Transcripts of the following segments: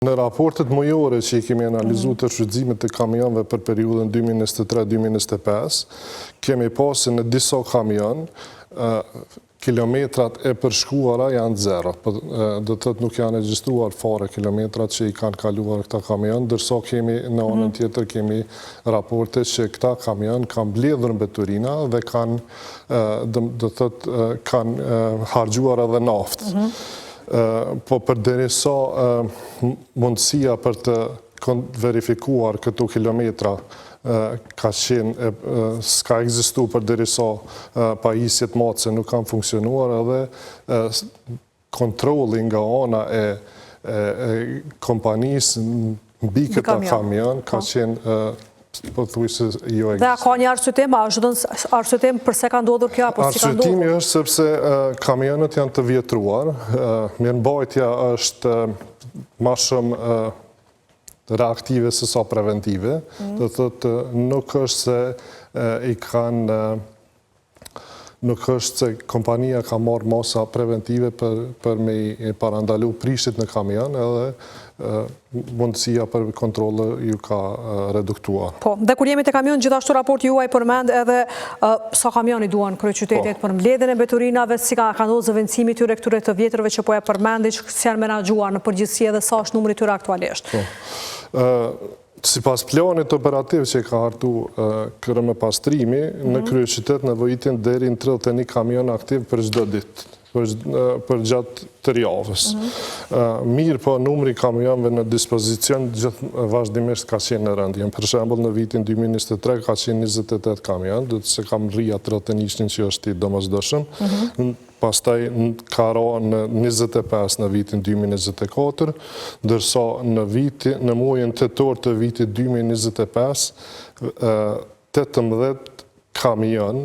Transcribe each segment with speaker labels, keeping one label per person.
Speaker 1: Në raportet mujore që i kemi analizu të shfrytëzimit të kamionëve për periudhën 2023-2025, kemi pasë në disa kamion, kilometrat e përshkuara janë zero. Do të thotë nuk janë regjistruar fare kilometrat që i kanë kaluar këta kamion, ndërsa kemi në anën tjetër kemi raporte që këta kamion kanë mbledhur mbeturina dhe kanë, do të thotë, kanë harxhuar edhe naftë. Po përderisa mundësia për të verifikuar këto kilometra ka qenë, s'ka ekzistu përderisa pajisjet matëse nuk kanë funksionuar edhe kontroli nga ana e kompanisë mbi këta kamion ka qenë po thuajse jo ekziston.
Speaker 2: Dhe ka një arsyetim, a është dhënë arsyetim pse ka ndodhur kjo apo si ka ndodhur?
Speaker 1: Arsyetimi është sepse kamionët janë të vjetruar, mirëmbajtja është më shumë reaktive se sa preventive, do thotë nuk është se i kanë nuk është se kompania ka marrë masa preventive për me i parandalu prishit në kamion edhe mundësia për kontrole ju ka reduktuar.
Speaker 2: Po, dhe kur jemi të kamion, gjithashtu raporti juaj përmend edhe sa kamioni duan kryeqytetit për mbledhjen e mbeturinave, si ka ndodhur zëvendësimi tyre këtyre të vjetrëve që po e përmendi, që si janë menaxhuar në përgjithësi edhe sa është numri tyre aktualisht.
Speaker 1: Sipas planit operativ që ka hartu kërë me pastrimi, në kryeqytet nevojitin deri në 31 kamion aktiv për çdo ditë, për gjatë të javës. Mirë po numri kamionëve në dispozicion vazhdimisht ka qenë në rëndje. Për shembull në vitin 2023 ka qenë 28 kamion, do të se kam rria 31 që është i domosdoshëm. Pastaj ka ra në 25 në vitin 2024, ndërsa në muajin tetor të vitit 2025, 18 kamion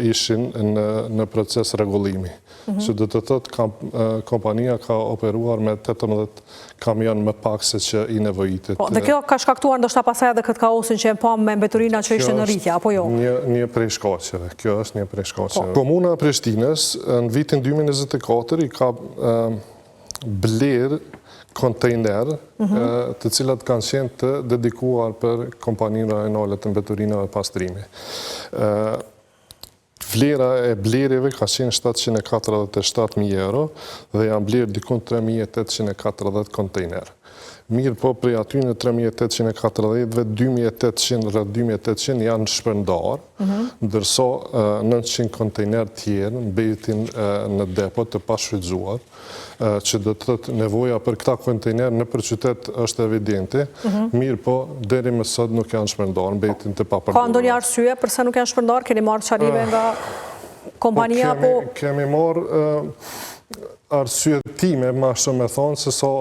Speaker 1: ishin në proces rregullimi. Që do të thotë kompania ka operuar me 18 kamion më pak se që i nevojitet.
Speaker 2: Dhe kjo ka shkaktuar ndoshta pasaj edhe këtë kaosin që e pam me mbeturina që ishte në rritje, apo jo?
Speaker 1: Një prej shkaqeve. Kjo është një prej shkaqeve. Komuna e Prishtinës në vitin 2024 i ka bler kontejner të cilat kanë qenë të dedikuar për kompaninë rajonale të mbeturinave pastrimi. Vlera e blerive ka qenë 747.000 euro dhe janë blerë dikun 3.840 kontejner. Mirë po prej aty në 3.840-ve, 2.800 janë shpërndar, ndërsa 900 kontejner tjerë mbetin në depo të pashfrytzuar, që do të thotë nevoja për këta kontejner në përqytet është evidente, mirë po deri më sot nuk janë shpërndar, mbetin të papërdoruar.
Speaker 2: Ka ndonjë arsye përse nuk janë shpërndar? Keni marrë çarime nga kompania apo?
Speaker 1: Kemi marrë arsyetime më shumë me thonë se sa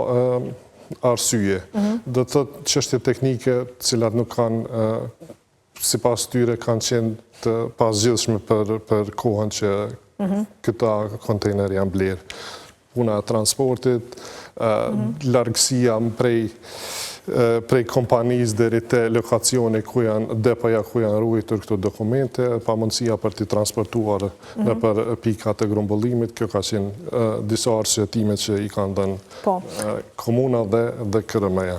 Speaker 1: arsye. Do të thotë çështje teknike të cilat nuk kanë, sipas tyre kanë qenë të pasgjithshme për kohën që këta kontejner janë blerë. Puna e transportit, largësia prej kompanisë deri te lokacioni ku janë depoja ku janë ruajtur këto dokumente, pamundësia për t'i transportuar nëpër pikat e grumbullimit, kjo ka qenë disa arsyetime që i kanë dhënë komuna dhe KRM-ja.